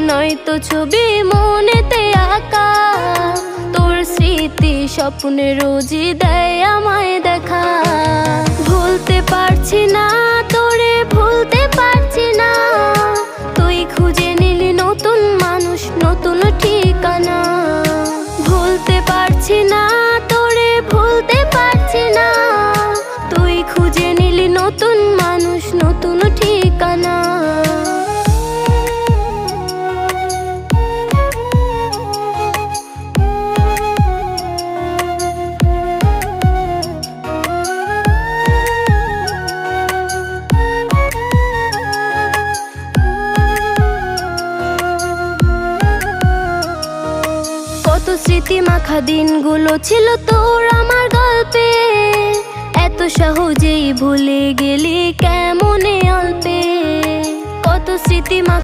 নয়তো ছবি মনেতে আঁকা। তোর স্মৃতি স্বপ্নে রোজই দেয় আমায় দেখা। ভুলতে পারছি না তোরে, ভুলতে পারছি না। তুই খুঁজে নিলি নতুন মানুষ, নতুন ঠিকানা। ভুলতে পারছি না তোরে, ভুলতে পারছি না। তুই খুঁজে নিলি নতুন মানুষ, নতুন ঠিকানা। কত স্মৃতি মাখা দিনগুলো ছিল তোর আমার গল্পে। এত সহজেই ভুলে গেলি কেমনে অল্পে। কত স্মৃতি মাখা